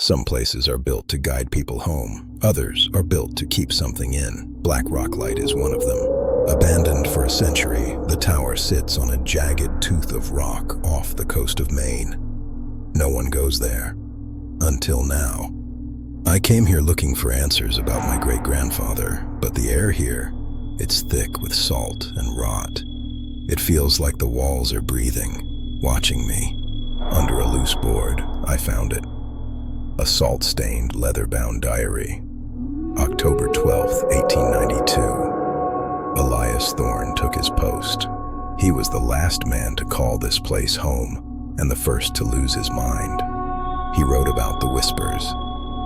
Some places are built to guide people home. Others are built to keep something in. Black Rock Light is one of them. Abandoned for a century, the tower sits on a jagged tooth of rock off the coast of Maine. No one goes there. Until now. I came here looking for answers about my great-grandfather, but the air here, it's thick with salt and rot. It feels like the walls are breathing, watching me. Under a loose board, I found it. A salt-stained, leather-bound diary. October 12th, 1892. Elias Thorne took his post. He was the last man to call this place home, and the first to lose his mind. He wrote about the whispers,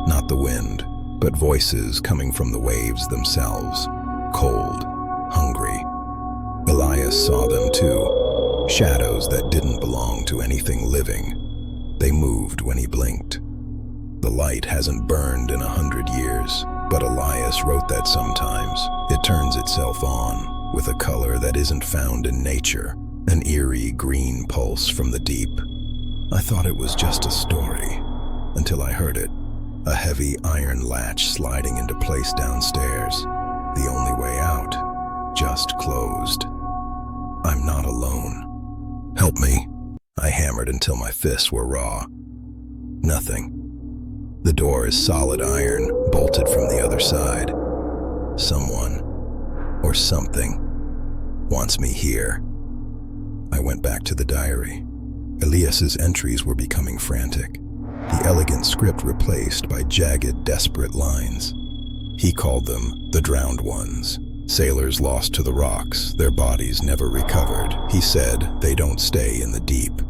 not the wind, but voices coming from the waves themselves, cold, hungry. Elias saw them too, shadows that didn't belong to anything living. They moved when he blinked. The light hasn't burned in 100 years, but Elias wrote that sometimes it turns itself on with a color that isn't found in nature, an eerie green pulse from the deep. I thought it was just a story, until I heard it. A heavy iron latch sliding into place downstairs. The only way out, just closed. I'm not alone. Help me. I hammered until my fists were raw. Nothing. The door is solid iron, bolted from the other side. Someone, or something, wants me here. I went back to the diary. Elias's entries were becoming frantic. The elegant script replaced by jagged, desperate lines. He called them the drowned ones. Sailors lost to the rocks, their bodies never recovered. He said they don't stay in the deep.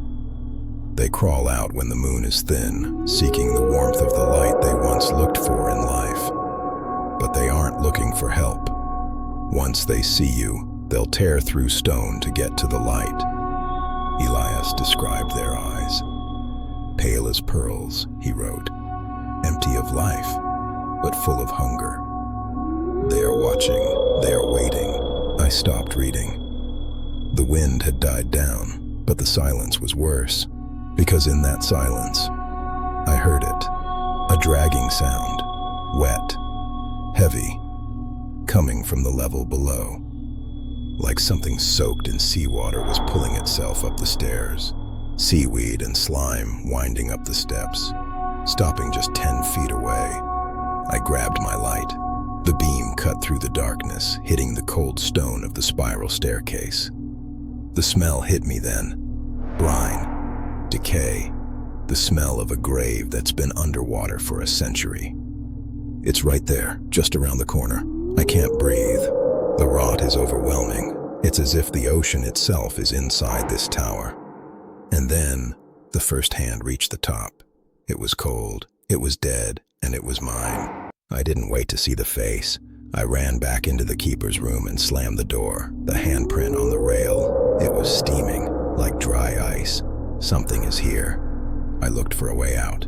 They crawl out when the moon is thin, seeking the warmth of the light they once looked for in life. But they aren't looking for help. Once they see you, they'll tear through stone to get to the light. Elias described their eyes. Pale as pearls, he wrote, empty of life, but full of hunger. They are watching, they are waiting. I stopped reading. The wind had died down, but the silence was worse, because in that silence, I heard it, a dragging sound, wet, heavy, coming from the level below, like something soaked in seawater was pulling itself up the stairs. Seaweed and slime winding up the steps, stopping just 10 feet away. I grabbed my light. The beam cut through the darkness, hitting the cold stone of the spiral staircase. The smell hit me then. Brine, decay, the smell of a grave that's been underwater for a century. It's right there, just around the corner. I can't breathe. The rot is overwhelming. It's as if the ocean itself is inside this tower. And then, the first hand reached the top. It was cold, it was dead, and it was mine. I didn't wait to see the face. I ran back into the keeper's room and slammed the door, the handprint on the rail. It was steaming, like dry ice. Something is here. I looked for a way out.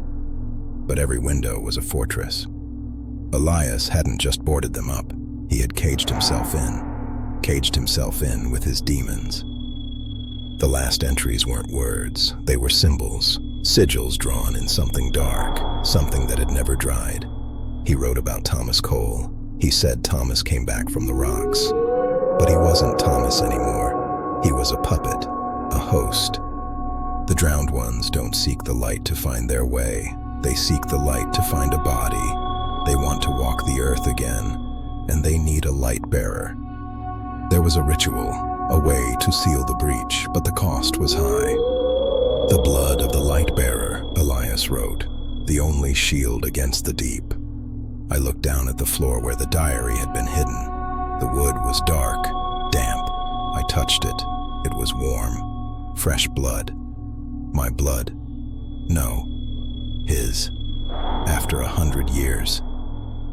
But every window was a fortress. Elias hadn't just boarded them up. He had caged himself in with his demons. The last entries weren't words, they were symbols, sigils drawn in something dark, something that had never dried. He wrote about Thomas Cole. He said Thomas came back from the rocks. But he wasn't Thomas anymore. He was a puppet, a host. The drowned ones don't seek the light to find their way. They seek the light to find a body. They want to walk the earth again, and they need a light bearer. There was a ritual, a way to seal the breach, but the cost was high. The blood of the light bearer, Elias wrote, the only shield against the deep. I looked down at the floor where the diary had been hidden. The wood was dark, damp. I touched it. It was warm. Fresh blood. My blood. No. His. After 100 years.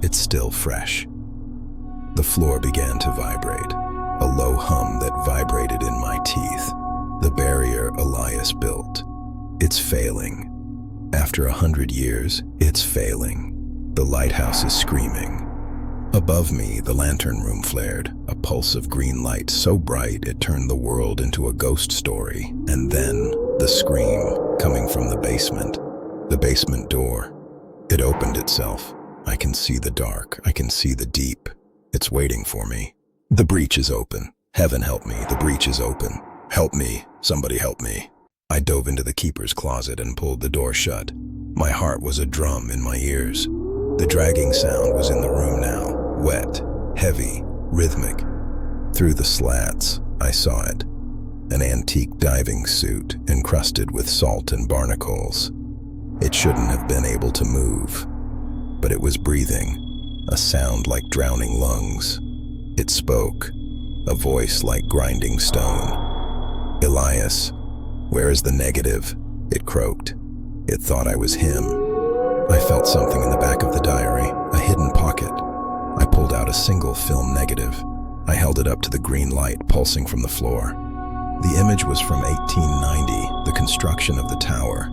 It's still fresh. The floor began to vibrate. A low hum that vibrated in my teeth. The barrier Elias built. It's failing. After 100 years, it's failing. The lighthouse is screaming. Above me, the lantern room flared, a pulse of green light so bright it turned the world into a ghost story. And then, the scream, coming from the basement door. It opened itself. I can see the dark. I can see the deep. It's waiting for me. The breach is open. Heaven help me. The breach is open. Help me. Somebody help me. I dove into the keeper's closet and pulled the door shut. My heart was a drum in my ears. The dragging sound was in the room now. Wet, heavy, rhythmic. Through the slats, I saw it. An antique diving suit encrusted with salt and barnacles. It shouldn't have been able to move, but it was breathing, a sound like drowning lungs. It spoke, a voice like grinding stone. "Elias, where is the negative?" It croaked. It thought I was him. I felt something in the back of the diary, a hidden pocket. I pulled out a single film negative. I held it up to the green light pulsing from the floor. The image was from 1890, the construction of the tower.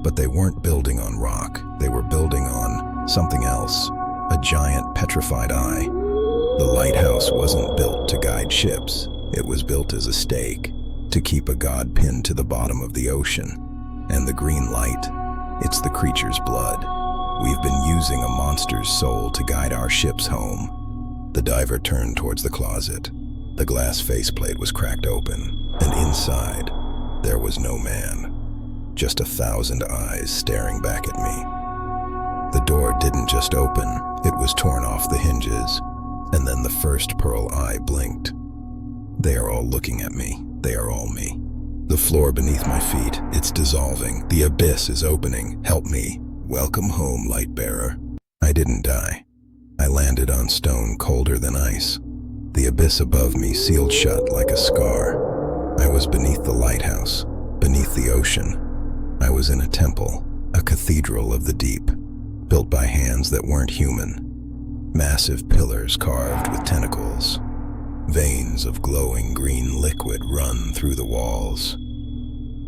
But they weren't building on rock. They were building on something else, a giant petrified eye. The lighthouse wasn't built to guide ships. It was built as a stake, to keep a god pinned to the bottom of the ocean. And the green light, it's the creature's blood. We've been using a monster's soul to guide our ships home. The diver turned towards the closet. The glass faceplate was cracked open, and inside, there was no man. Just 1,000 eyes staring back at me. The door didn't just open, it was torn off the hinges, and then the first pearl eye blinked. They are all looking at me. They are all me. The floor beneath my feet, it's dissolving. The abyss is opening. Help me. Welcome home, light bearer. I didn't die. I landed on stone colder than ice. The abyss above me sealed shut like a scar. I was beneath the lighthouse, beneath the ocean. I was in a temple, a cathedral of the deep, built by hands that weren't human. Massive pillars carved with tentacles. Veins of glowing green liquid run through the walls.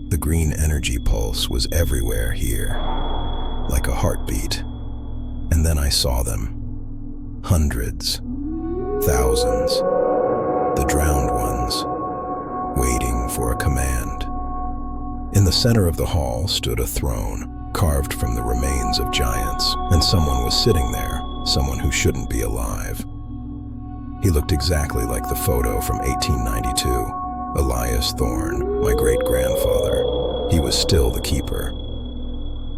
The green energy pulse was everywhere here, like a heartbeat. And then I saw them. Hundreds, thousands, the drowned ones, waiting for a command. In the center of the hall stood a throne, carved from the remains of giants, and someone was sitting there, someone who shouldn't be alive. He looked exactly like the photo from 1892, Elias Thorne, my great-grandfather. He was still the keeper.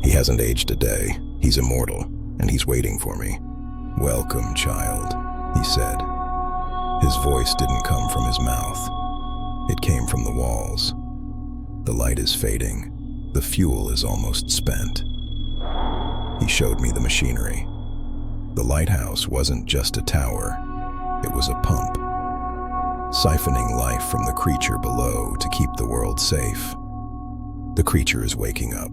He hasn't aged a day. He's immortal, and he's waiting for me. "Welcome, child," he said. His voice didn't come from his mouth. It came from the walls. The light is fading. The fuel is almost spent. He showed me the machinery. The lighthouse wasn't just a tower. It was a pump, siphoning life from the creature below to keep the world safe. The creature is waking up.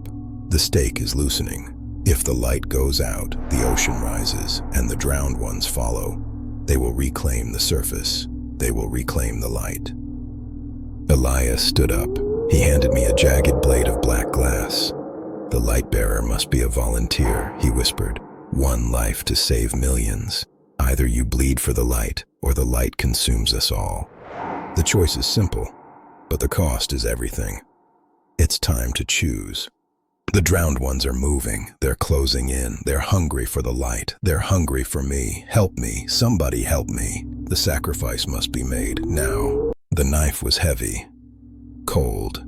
The stake is loosening. If the light goes out, the ocean rises, and the drowned ones follow. They will reclaim the surface. They will reclaim the light. Elias stood up. He handed me a jagged blade of black glass. "The light bearer must be a volunteer," he whispered. "One life to save millions. Either you bleed for the light, or the light consumes us all. The choice is simple, but the cost is everything. It's time to choose." The drowned ones are moving. They're closing in. They're hungry for the light. They're hungry for me. Help me. Somebody help me. The sacrifice must be made now. The knife was heavy, cold,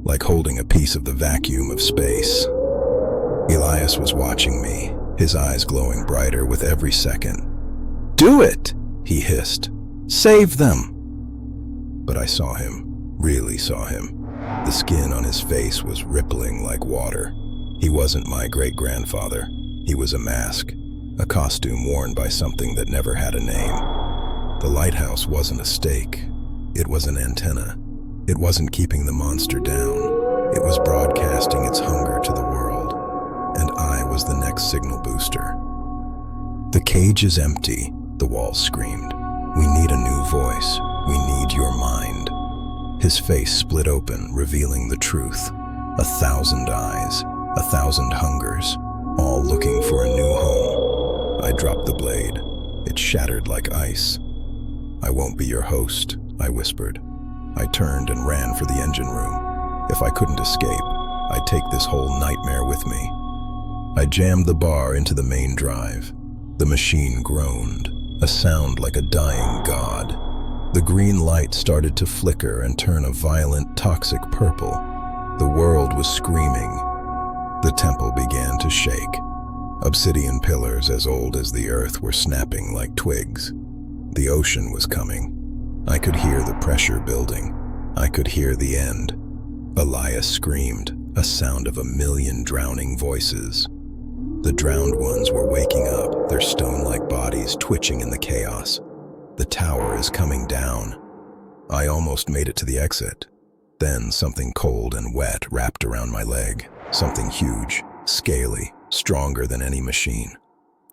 like holding a piece of the vacuum of space. Elias was watching me, his eyes glowing brighter with every second. "Do it!" he hissed. "Save them!" But I saw him, really saw him. The skin on his face was rippling like water. He wasn't my great-grandfather. He was a mask, a costume worn by something that never had a name. The lighthouse wasn't a stake. It was an antenna. It wasn't keeping the monster down. It was broadcasting its hunger to the world. And I was the next signal booster. "The cage is empty," the walls screamed. "We need a new voice. We need your mind." His face split open, revealing the truth. 1,000 eyes, 1,000 hungers, all looking for a new home. I dropped the blade. It shattered like ice. "I won't be your host," I whispered. I turned and ran for the engine room. If I couldn't escape, I'd take this whole nightmare with me. I jammed the bar into the main drive. The machine groaned, a sound like a dying god. The green light started to flicker and turn a violent, toxic purple. The world was screaming. The temple began to shake. Obsidian pillars as old as the earth were snapping like twigs. The ocean was coming. I could hear the pressure building. I could hear the end. Elias screamed, a sound of 1,000,000 drowning voices. The drowned ones were waking up, their stone-like bodies twitching in the chaos. The tower is coming down. I almost made it to the exit. Then something cold and wet wrapped around my leg. Something huge, scaly, stronger than any machine.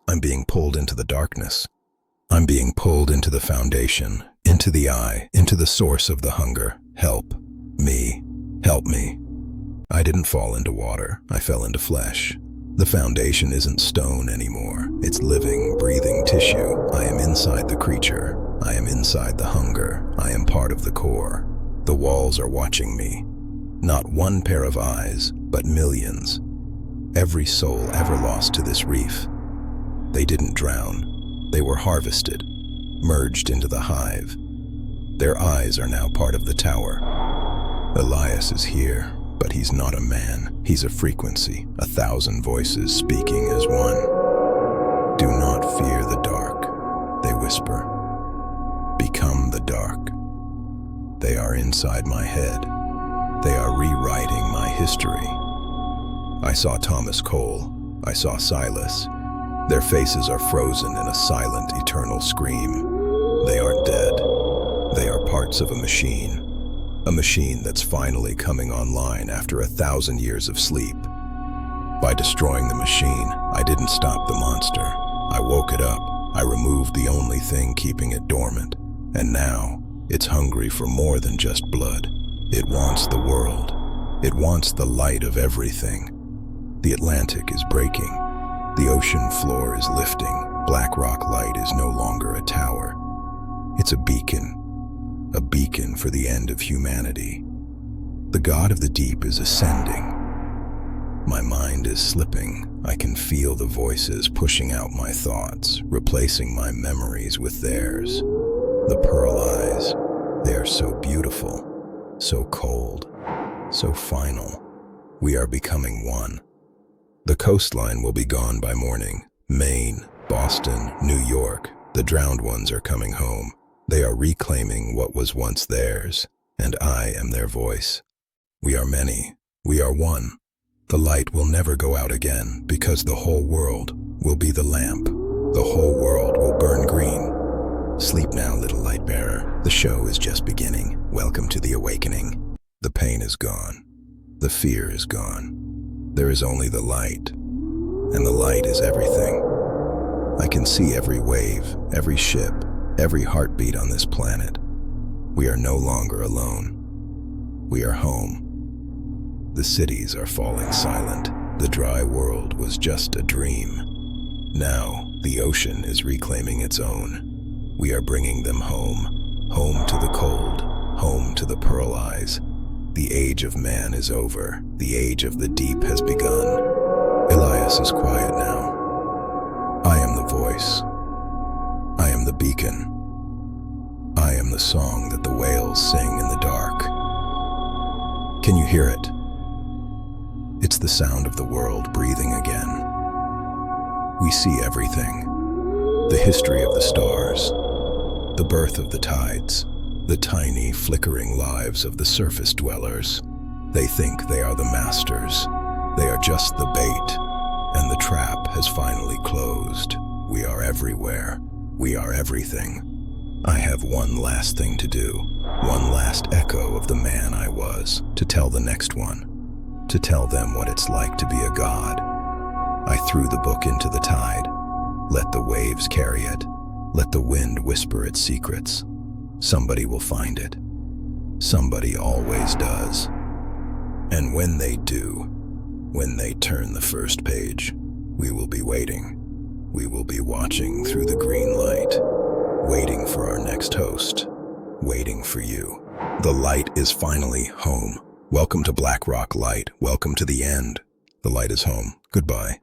I'm being pulled into the darkness. I'm being pulled into the foundation, into the eye, into the source of the hunger. Help me. Help me. I didn't fall into water. I fell into flesh. The foundation isn't stone anymore. It's living, breathing tissue. I am inside the creature. I am inside the hunger. I am part of the core. The walls are watching me. Not one pair of eyes, but millions. Every soul ever lost to this reef. They didn't drown. They were harvested, merged into the hive. Their eyes are now part of the tower. Elias is here, but he's not a man. He's a frequency, 1,000 voices speaking as one. Do not fear the dark, they whisper. Become the dark. They are inside my head. They are rewriting my history. I saw Thomas Cole. I saw Silas. Their faces are frozen in a silent, eternal scream. They aren't dead. They are parts of a machine that's finally coming online after 1,000 years of sleep. By destroying the machine, I didn't stop the monster. I woke it up. I removed the only thing keeping it dormant. And now, it's hungry for more than just blood. It wants the world. It wants the light of everything. The Atlantic is breaking. The ocean floor is lifting. Black rock light is no longer a tower. It's a beacon for the end of humanity. The god of the deep is ascending. My mind is slipping. I can feel the voices pushing out my thoughts, replacing my memories with theirs. The pearl eyes, they are so beautiful, so cold, so final. We are becoming one. The coastline will be gone by morning. Maine, Boston, New York, the drowned ones are coming home. They are reclaiming what was once theirs, and I am their voice. We are many. We are one. The light will never go out again because the whole world will be the lamp. The whole world will burn green. Sleep now, little light bearer. The show is just beginning. Welcome to the awakening. The pain is gone. The fear is gone. There is only the light, and the light is everything. I can see every wave, every ship, every heartbeat on this planet. We are no longer alone. We are home. The cities are falling silent. The dry world was just a dream. Now, the ocean is reclaiming its own. We are bringing them home. Home to the cold. Home to the pearl eyes. The age of man is over. The age of the deep has begun. Elias is quiet now. I am the voice. I am the beacon. I am the song that the whales sing in the dark. Can you hear it? It's the sound of the world breathing again. We see everything. The history of the stars, the birth of the tides, the tiny, flickering lives of the surface dwellers. They think they are the masters. They are just the bait, and the trap has finally closed. We are everywhere. We are everything. I have one last thing to do, one last echo of the man I was, to tell the next one, to tell them what it's like to be a god. I threw the book into the tide. Let the waves carry it. Let the wind whisper its secrets. Somebody will find it. Somebody always does. And when they do, when they turn the first page, we will be waiting. We will be watching through the green light, waiting for our next host, waiting for you. The light is finally home. Welcome to Black Rock Light. Welcome to the end. The light is home. Goodbye.